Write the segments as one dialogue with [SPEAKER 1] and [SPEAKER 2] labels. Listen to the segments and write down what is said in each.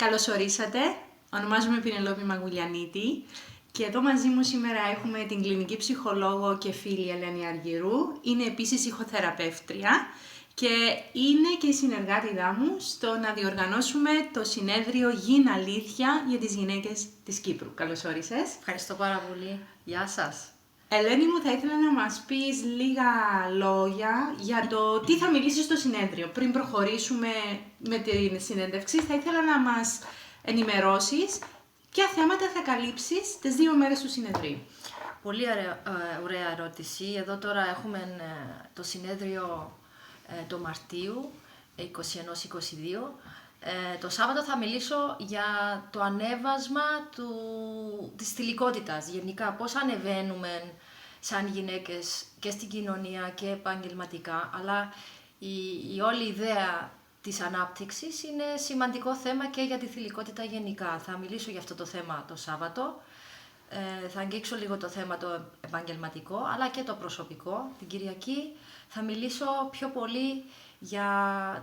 [SPEAKER 1] Καλώς ορίσατε, ονομάζομαι Πινελόπη Μαγουλιανίτη και εδώ μαζί μου σήμερα έχουμε την κλινική ψυχολόγο και φίλη Ελένη Αργυρού. Είναι επίσης ηχοθεραπεύτρια και είναι και η συνεργάτηδά μου στο να διοργανώσουμε το συνέδριο «Γιν Αλήθεια» για τις γυναίκες της Κύπρου. Καλώς όρισες.
[SPEAKER 2] Ευχαριστώ πάρα πολύ. Γεια σας.
[SPEAKER 1] Ελένη μου, θα ήθελα να μας πεις λίγα λόγια για το τι θα μιλήσεις στο συνέδριο. Πριν προχωρήσουμε με την συνέντευξη, θα ήθελα να μας ενημερώσεις ποια θέματα θα καλύψεις τις 2 μέρες του συνεδρίου.
[SPEAKER 2] Πολύ ωραία ερώτηση. Εδώ τώρα έχουμε το συνέδριο του Μαρτίου, 21-22. Το Σάββατο θα μιλήσω για το ανέβασμα της θηλυκότητας. Γενικά, πώς ανεβαίνουμε σαν γυναίκες και στην κοινωνία και επαγγελματικά. Αλλά η όλη ιδέα της ανάπτυξης είναι σημαντικό θέμα και για τη θηλυκότητα γενικά. Θα μιλήσω για αυτό το θέμα το Σάββατο. Θα αγγίξω λίγο το θέμα το επαγγελματικό, αλλά και το προσωπικό. Την Κυριακή θα μιλήσω πιο πολύ για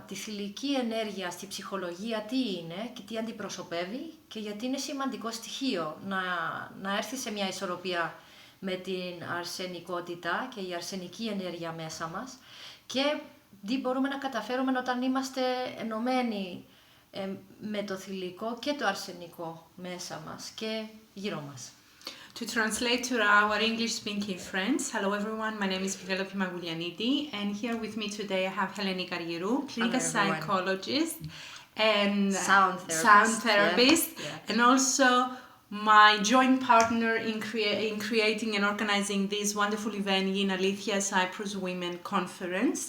[SPEAKER 2] τη θηλυκή ενέργεια στη ψυχολογία, τι είναι και τι αντιπροσωπεύει και γιατί είναι σημαντικό στοιχείο να έρθει σε μια ισορροπία με την αρσενικότητα και η αρσενική ενέργεια μέσα μας και τι μπορούμε να καταφέρουμε όταν είμαστε ενωμένοι με το θηλυκό και το αρσενικό μέσα μας και γύρω μας.
[SPEAKER 1] To translate to our English-speaking friends, hello everyone, my name is Penelope Magoulianidi and here with me today I have HeleniQ, clinical psychologist and sound therapist, and also my joint partner in creating and organizing this wonderful event, Γιν Αλήθεια Cyprus Women Conference.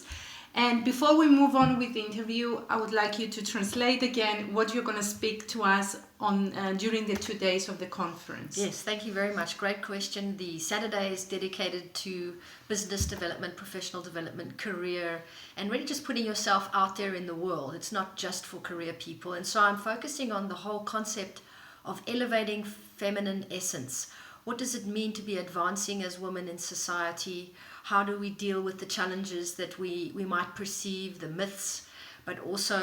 [SPEAKER 1] And before we move on with the interview, I would like you to translate again what you're going to speak to us on during the 2 days of the conference.
[SPEAKER 2] Yes, thank you very much. Great question. The Saturday is dedicated to business development, professional development, career, and really just putting yourself out there in the world. It's not just for career people. And so I'm focusing on the whole concept of elevating feminine essence. What does it mean to be advancing as women in society? How do we deal with the challenges that we might perceive, the myths, but also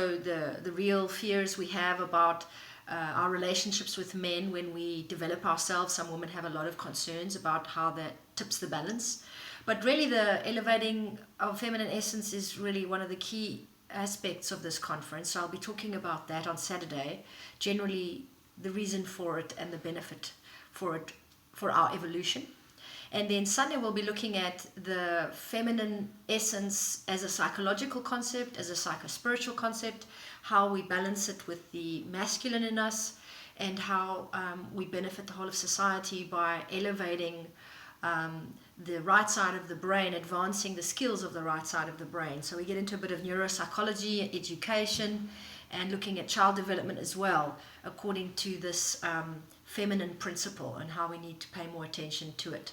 [SPEAKER 2] the real fears we have about our relationships with men when we develop ourselves? Some women have a lot of concerns about how that tips the balance. But really the elevating of feminine essence is really one of the key aspects of this conference. So I'll be talking about that on Saturday, generally the reason for it and the benefit for it, for our evolution. And then Sunday we'll be looking at the feminine essence as a psychological concept, as a psycho-spiritual concept, how we balance it with the masculine in us, and how we benefit the whole of society by elevating the right side of the brain, advancing the skills of the right side of the brain. So we get into a bit of neuropsychology, education, and looking at child development as well, according to this feminine principle and how we need to pay more attention to it.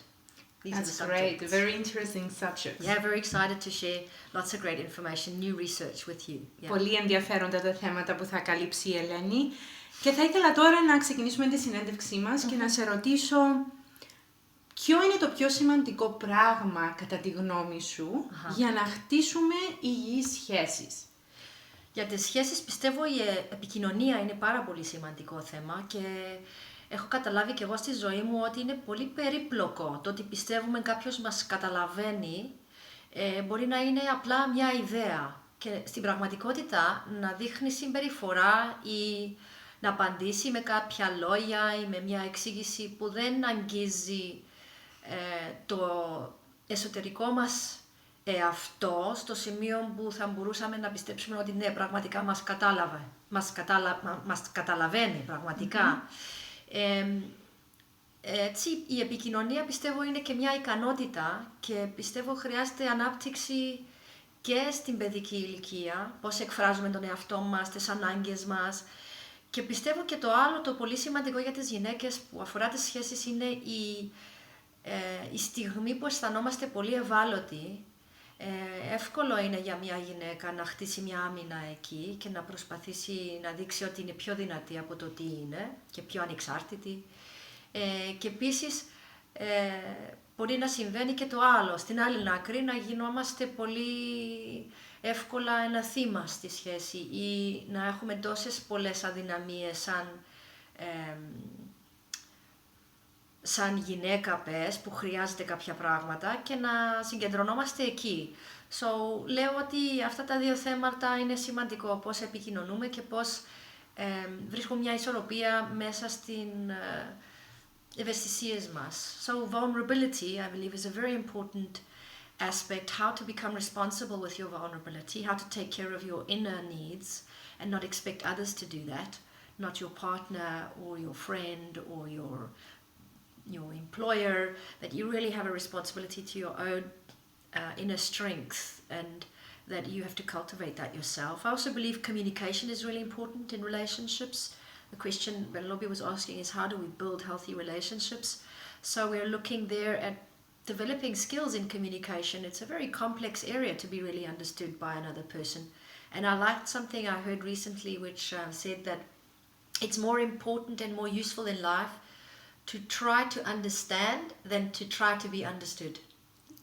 [SPEAKER 1] That's great, a very interesting subject.
[SPEAKER 2] Yeah, very excited to share lots of great information, new research with you. Yeah.
[SPEAKER 1] Πολύ ενδιαφέροντα τα θέματα που θα καλύψει η Ελένη. Και θα ήθελα τώρα να ξεκινήσουμε τη συνέντευξή μας και να σε ρωτήσω ποιο είναι το πιο σημαντικό πράγμα κατά τη γνώμη σου για να χτίσουμε υγιείς σχέσεις.
[SPEAKER 2] Για τις σχέσεις πιστεύω η επικοινωνία είναι πάρα πολύ σημαντικό θέμα και έχω καταλάβει και εγώ στη ζωή μου ότι είναι πολύ περίπλοκο. Το ότι πιστεύουμε κάποιος μας καταλαβαίνει μπορεί να είναι απλά μια ιδέα και στην πραγματικότητα να δείχνει συμπεριφορά ή να απαντήσει με κάποια λόγια ή με μια εξήγηση που δεν αγγίζει το εσωτερικό μας εαυτό στο σημείο που θα μπορούσαμε να πιστέψουμε ότι ναι, πραγματικά μας καταλαβαίνει πραγματικά. Έτσι η επικοινωνία πιστεύω είναι και μια ικανότητα και πιστεύω χρειάζεται ανάπτυξη και στην παιδική ηλικία, πώς εκφράζουμε τον εαυτό μας, τις ανάγκες μας και πιστεύω και το άλλο το πολύ σημαντικό για τις γυναίκες που αφορά τις σχέσεις είναι η στιγμή που αισθανόμαστε πολύ ευάλωτοι. Εύκολο είναι για μια γυναίκα να χτίσει μια άμυνα εκεί και να προσπαθήσει να δείξει ότι είναι πιο δυνατή από το τι είναι και πιο ανεξάρτητη. Και επίσης μπορεί να συμβαίνει και το άλλο. Στην άλλη άκρη να γινόμαστε πολύ εύκολα ένα θύμα στη σχέση ή να έχουμε τόσες πολλές αδυναμίες σαν γυναίκα που χρειάζεται κάποια πράγματα και να συγκεντρωνόμαστε εκεί. Λέω ότι αυτά τα δύο θέματα είναι σημαντικό, πώς επικοινωνούμε και πώς βρίσκουμε μια ισορροπία μέσα στην ευαισθησίες μας. So vulnerability, I believe, is a very important aspect, how to become responsible with your vulnerability, how to take care of your inner needs and not expect others to do that, not your partner or your friend or your employer, that you really have a responsibility to your own inner strength and that you have to cultivate that yourself. I also believe communication is really important in relationships. The question Belobi was asking is how do we build healthy relationships? So we're looking there at developing skills in communication. It's a very complex area to be really understood by another person. And I liked something I heard recently which said that it's more important and more useful in life to try to understand than to try to be understood.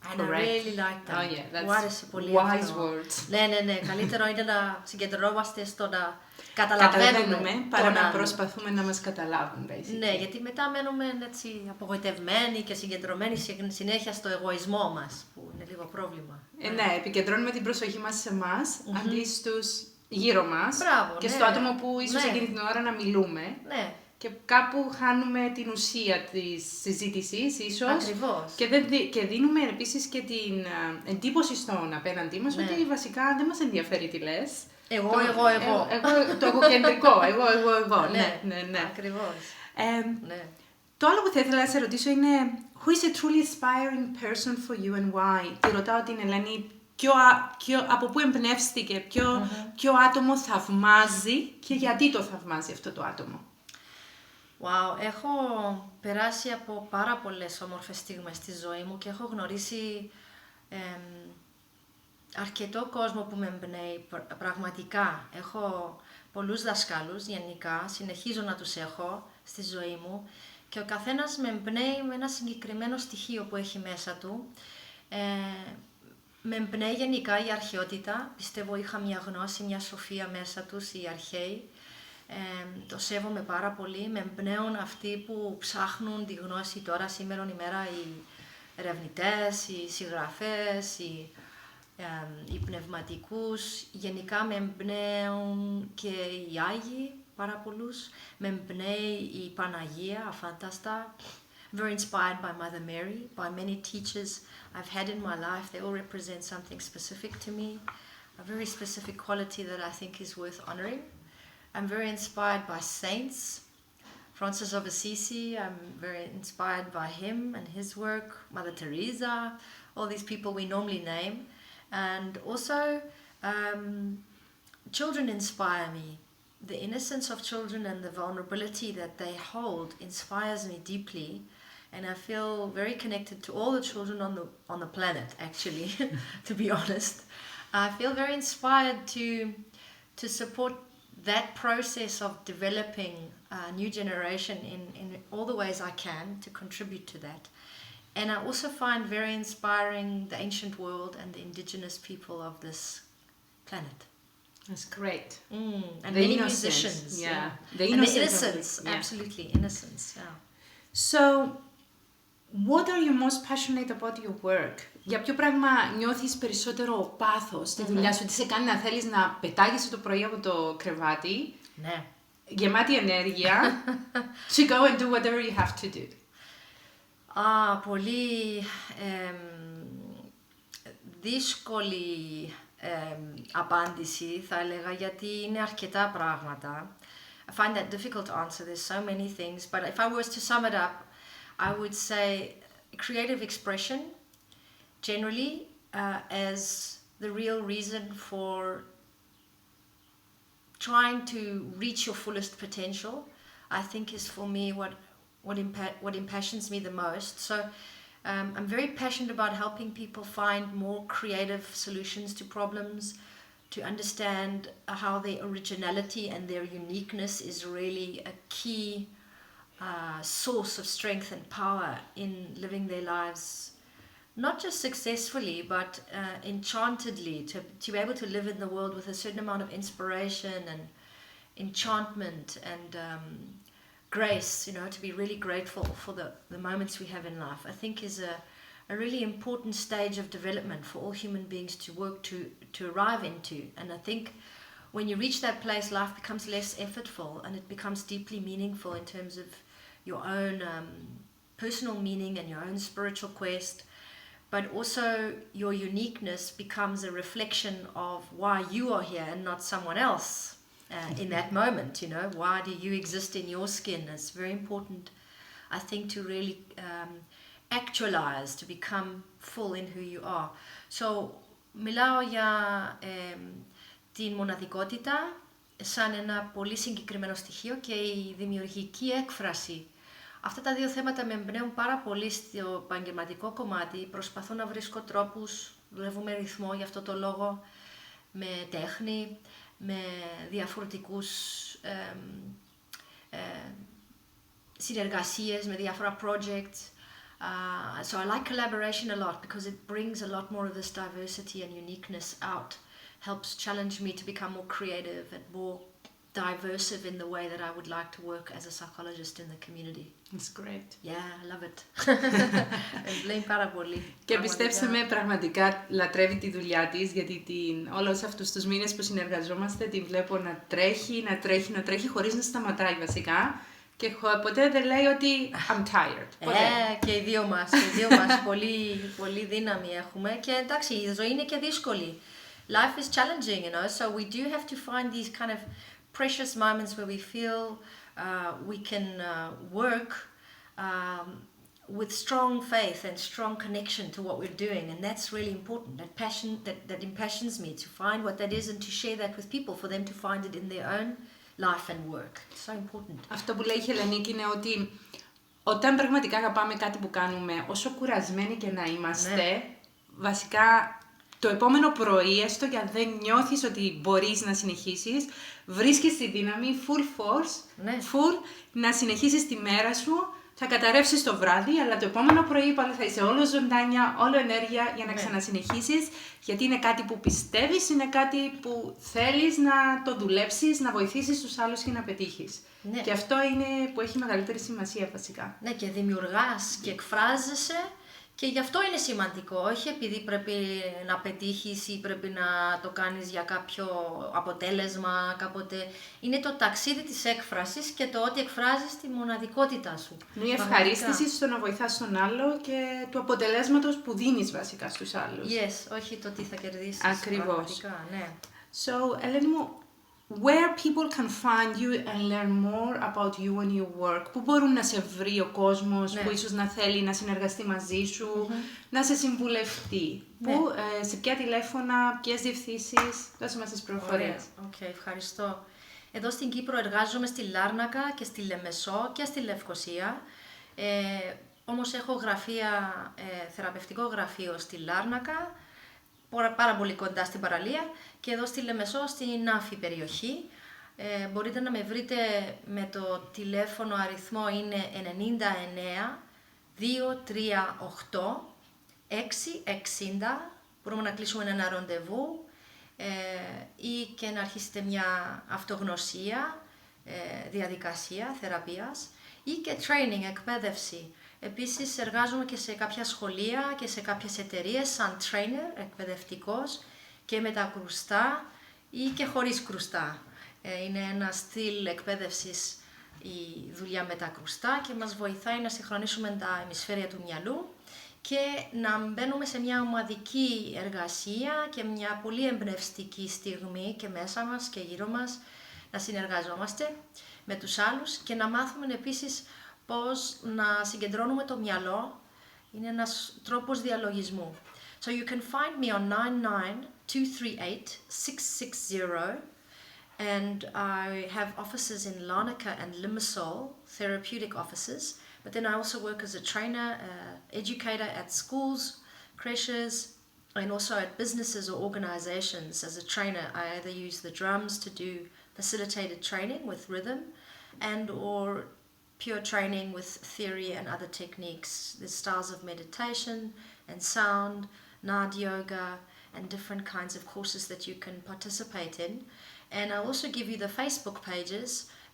[SPEAKER 2] And correct. I really like that.
[SPEAKER 1] Oh yeah, that's wise words.
[SPEAKER 2] Ναι. Καλύτερο είναι να συγκεντρωνόμαστε στο να καταλαβαίνουμε
[SPEAKER 1] παρά να προσπαθούμε να μας καταλάβουν. Basically.
[SPEAKER 2] Ναι, γιατί μετά μένουμε έτσι απογοητευμένοι και συγκεντρωμένοι συνέχεια στο εγωισμό μας, που είναι λίγο πρόβλημα.
[SPEAKER 1] Ναι, επικεντρώνουμε την προσοχή μας σε εμάς, αντί στους γύρω μας.
[SPEAKER 2] Μπράβο,
[SPEAKER 1] και στο άτομο που ίσως εκείνη την ώρα να μιλούμε.
[SPEAKER 2] Ναι.
[SPEAKER 1] Και κάπου χάνουμε την ουσία της συζήτησης, ίσως.
[SPEAKER 2] Ακριβώς.
[SPEAKER 1] Και δίνουμε επίσης και την εντύπωση στον απέναντί μας ότι βασικά δεν μας ενδιαφέρει τι λες.
[SPEAKER 2] Εγώ.
[SPEAKER 1] Το εγωκεντρικό. Εγώ. Ναι.
[SPEAKER 2] Ακριβώς.
[SPEAKER 1] Το άλλο που θα ήθελα να σε ρωτήσω είναι who is a truly inspiring person for you and why? Τη ρωτάω την Ελένη από πού εμπνεύστηκε, ποιο άτομο θαυμάζει και γιατί το θαυμάζει αυτό το άτομο.
[SPEAKER 2] Wow, έχω περάσει από πάρα πολλές όμορφες στιγμές στη ζωή μου και έχω γνωρίσει αρκετό κόσμο που με εμπνέει πραγματικά. Έχω πολλούς δασκάλους γενικά, συνεχίζω να τους έχω στη ζωή μου και ο καθένας με εμπνέει με ένα συγκεκριμένο στοιχείο που έχει μέσα του. Με εμπνέει γενικά η αρχαιότητα, πιστεύω είχα μια γνώση, μια σοφία μέσα τους οι αρχαίοι. Το σέβομαι πάρα πολύ, με εμπνέουν αυτοί που ψάχνουν τη γνώση τώρα σήμερα ημέρα, οι ερευνητές, οι συγγραφές, οι πνευματικούς, γενικά με εμπνέουν και οι Άγιοι πάρα πολλούς, με εμπνέει η Παναγία, αφάνταστα. Very inspired by Mother Mary, by many teachers I've had in my life. They all represent something specific to me, a very specific quality that I think is worth honoring. I'm very inspired by saints. Francis of Assisi, I'm very inspired by him and his work. Mother Teresa, all these people we normally name. And also, children inspire me. The innocence of children and the vulnerability that they hold inspires me deeply. And I feel very connected to all the children on the planet, actually, to be honest. I feel very inspired to support that process of developing a new generation in all the ways I can to contribute to that. And I also find very inspiring the ancient world and the indigenous people of this planet.
[SPEAKER 1] That's great.
[SPEAKER 2] And the many musicians.
[SPEAKER 1] Yeah.
[SPEAKER 2] The innocence, absolutely, innocence, yeah.
[SPEAKER 1] So, what are you most passionate about your work? Για ποιο πράγμα νιώθεις περισσότερο πάθος στη δουλειά σου, τι σε κάνει να θέλεις να πετάγεσαι το πρωί από το κρεβάτι,
[SPEAKER 2] ναι,
[SPEAKER 1] γεμάτη ενέργεια, to go and do whatever you have to do?
[SPEAKER 2] Πολύ δύσκολη απάντηση θα έλεγα, γιατί είναι αρκετά πράγματα. I find that difficult to answer. There's so many things, but if I was to sum it up, I would say creative expression generally as the real reason for trying to reach your fullest potential, I think is for me what impassions me the most. So I'm very passionate about helping people find more creative solutions to problems, to understand how their originality and their uniqueness is really a key source of strength and power in living their lives not just successfully, but enchantedly, to be able to live in the world with a certain amount of inspiration and enchantment and grace, to be really grateful for the moments we have in life, I think is a really important stage of development for all human beings to work to arrive into. And I think when you reach that place, life becomes less effortful and it becomes deeply meaningful in terms of your own personal meaning and your own spiritual quest. But also your uniqueness becomes a reflection of why you are here and not someone else in that moment. Why do you exist in your skin? It's very important, I think, to really actualize, to become full in who you are. So μιλάω για την μοναδικότητα σαν ένα πολύ συγκεκριμένο στοιχείο και η δημιουργική έκφραση. Αυτά τα δύο θέματα με εμπνέουν πάρα πολύ στο επαγγελματικό κομμάτι. Προσπαθώ να βρίσκω τρόπους, δουλεύω με ρυθμό για αυτό το λόγο, με τέχνη, με διαφορετικούς συνεργασίες, με διάφορα projects. So I like collaboration a lot because it brings a lot more of this diversity and uniqueness out. Helps challenge me to become more creative and more diversive in the way that I would like to work as a psychologist in the community.
[SPEAKER 1] It's great.
[SPEAKER 2] Yeah, I love it. Εμπλέει πάρα πολύ.
[SPEAKER 1] Και πιστέψτε με, πραγματικά λατρεύει τη δουλειά της, γιατί όλους αυτούς τους μήνες που συνεργαζόμαστε την βλέπω να τρέχει χωρίς να σταματάει βασικά. Και ποτέ δεν λέει ότι I'm tired. Ποτέ.
[SPEAKER 2] Και οι δύο μας πολύ, πολύ δύναμη έχουμε. Και εντάξει, η ζωή είναι και δύσκολη. Life is challenging, so we do have to find these kind of precious moments where we feel we can work with strong faith and strong connection to what we're doing, and that's really important. That passion that impassions me to find what that is and to share that with people for them to find it in their own life and work. It's so important.
[SPEAKER 1] Αυτό που λέει η HeleniQ είναι ότι όταν πραγματικά αγαπάμε κάτι που κάνουμε, όσο κουρασμένοι και να είμαστε, βασικά το επόμενο πρωί, έστω και αν δεν νιώθεις ότι μπορείς να συνεχίσεις, βρίσκεις τη δύναμη, full force, full, να συνεχίσεις τη μέρα σου, θα καταρρεύσεις το βράδυ, αλλά το επόμενο πρωί πάλι θα είσαι όλο ζωντάνια, όλο ενέργεια για να ξανασυνεχίσεις, γιατί είναι κάτι που πιστεύεις, είναι κάτι που θέλεις να το δουλέψεις, να βοηθήσεις τους άλλους και να πετύχεις. Ναι. Και αυτό είναι που έχει μεγαλύτερη σημασία βασικά.
[SPEAKER 2] Ναι, και δημιουργάς και εκφράζεσαι. Και γι' αυτό είναι σημαντικό, όχι επειδή πρέπει να πετύχεις ή πρέπει να το κάνεις για κάποιο αποτέλεσμα κάποτε. Είναι το ταξίδι της έκφρασης και το ότι εκφράζεις τη μοναδικότητά σου.
[SPEAKER 1] Είναι η ευχαρίστηση στο να βοηθάς τον άλλο και του αποτελέσματος που δίνεις βασικά στους άλλους.
[SPEAKER 2] Yes, όχι το τι θα κερδίσεις.
[SPEAKER 1] Ακριβώς.
[SPEAKER 2] Ναι.
[SPEAKER 1] So, Ελένη μου, where people can find you and learn more about you and your work. Πού μπορούν να σε βρει ο κόσμος που ίσως να θέλει να συνεργαστεί μαζί σου, να σε συμβουλευτεί. Πού, σε ποια τηλέφωνα, ποιες διευθύνσεις, δώσε μας τις πληροφορίες.
[SPEAKER 2] Ευχαριστώ. Εδώ στην Κύπρο εργάζομαι στη Λάρνακα και στη Λεμεσό και στη Λευκοσία. Όμως έχω θεραπευτικό γραφείο στη Λάρνακα, πάρα πολύ κοντά στην παραλία, και εδώ στη Λεμεσό, στην Άφη περιοχή. Μπορείτε να με βρείτε με το τηλέφωνο αριθμό είναι 99 238 660. Μπορούμε να κλείσουμε ένα ροντεβού ή και να αρχίσετε μια αυτογνωσία, διαδικασία θεραπείας ή και training, εκπαίδευση. Επίσης εργάζομαι και σε κάποια σχολεία και σε κάποιες εταιρείες σαν trainer, εκπαιδευτικός, και με τα κρουστά ή και χωρίς κρουστά. Είναι ένα στυλ εκπαίδευσης η δουλειά με τα κρουστά και μας βοηθάει να συγχρονίσουμε τα ημισφαίρια του μυαλού και να μπαίνουμε σε μια ομαδική εργασία και μια πολύ εμπνευστική στιγμή και μέσα μας και γύρω μας, να συνεργαζόμαστε με τους άλλους και να μάθουμε επίσης πώς να συγκεντρώνουμε το μυαλό. Είναι ένας τρόπος διαλογισμού. So you can find me on 99238-660 and I have offices in Larnaca and Limassol, therapeutic offices, but then I also work as a trainer, educator at schools, creches, and also at businesses or organizations. As a trainer, I either use the drums to do facilitated training with rhythm and or pure training with theory and other techniques. There's styles of meditation, and sound, NAD yoga, and different kinds of courses that you can participate in. And I'll also give you the Facebook pages.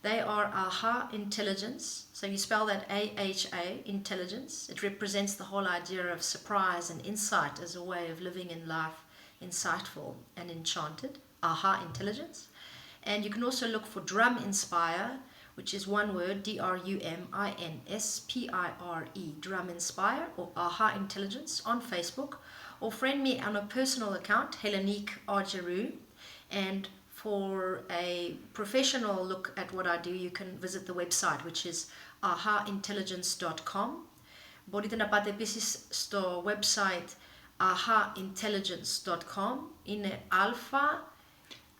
[SPEAKER 2] They are AHA Intelligence. So you spell that AHA, Intelligence. It represents the whole idea of surprise and insight as a way of living in life, insightful and enchanted. AHA Intelligence. And you can also look for Drum Inspire, which is one word, DRUMINSPIRE, Drum Inspire, or AHA Intelligence on Facebook, or friend me on a personal account, HeleniQ. And for a professional look at what I do, you can visit the website, which is ahaintelligence.com. Μπορείτε να πάτε επίσης στο website ahaintelligence.com. Είναι αλφα,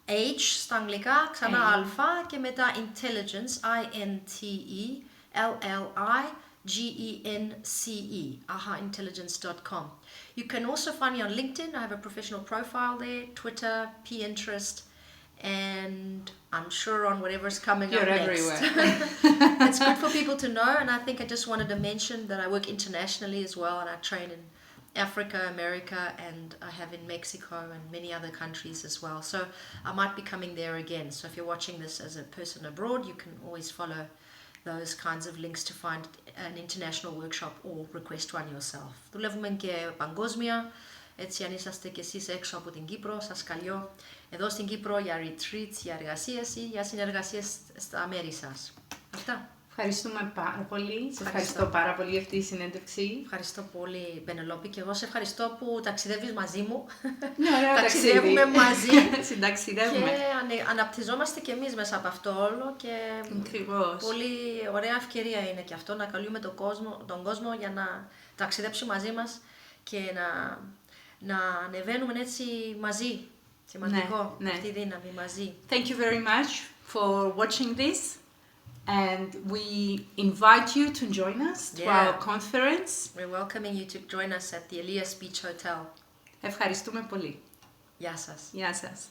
[SPEAKER 2] H στα αγγλικά, ξανά αλφα και μετά intelligence, INTELLIGENCE, ahaintelligence.com. You can also find me on LinkedIn. I have a professional profile there, Twitter, Pinterest, and I'm sure on whatever's coming up next.
[SPEAKER 1] You're everywhere.
[SPEAKER 2] It's good for people to know, and I think I just wanted to mention that I work internationally as well, and I train in Africa, America, and I have in Mexico and many other countries as well. So I might be coming there again. So if you're watching this as a person abroad, you can always follow those kinds of links to find an international workshop or request one yourself. Δουλεύουμε και παγκόσμια, έτσι αν είσαστε και εσείς έξω από την Κύπρο, σας καλώ εδώ στην Κύπρο για retreats, για εργασίες ή για συνεργασίες στα μέρη σας. Αυτά.
[SPEAKER 1] Ευχαριστούμε πάρα πολύ. Σε ευχαριστώ πάρα πολύ για αυτή τη συνέντευξη.
[SPEAKER 2] Ευχαριστώ πολύ, Πενελόπη, και εγώ σε ευχαριστώ που ταξιδεύεις μαζί μου.
[SPEAKER 1] Ναι, ωραία,
[SPEAKER 2] ταξιδεύουμε μαζί.
[SPEAKER 1] Συνταξιδεύουμε.
[SPEAKER 2] Και αναπτυζόμαστε και εμείς μέσα από αυτό όλο. Και
[SPEAKER 1] ακριβώς.
[SPEAKER 2] Πολύ ωραία ευκαιρία είναι και αυτό, να καλούμε τον κόσμο για να ταξιδέψει μαζί μας και να ανεβαίνουμε έτσι μαζί. Σημαντικό, αυτή η δύναμη μαζί.
[SPEAKER 1] Thank you very much for watching this. And we invite you to join us to our conference.
[SPEAKER 2] We're welcoming you to join us at the Elias Beach Hotel.
[SPEAKER 1] Ευχαριστούμε πολύ.
[SPEAKER 2] Γεια σας.
[SPEAKER 1] Γεια σας.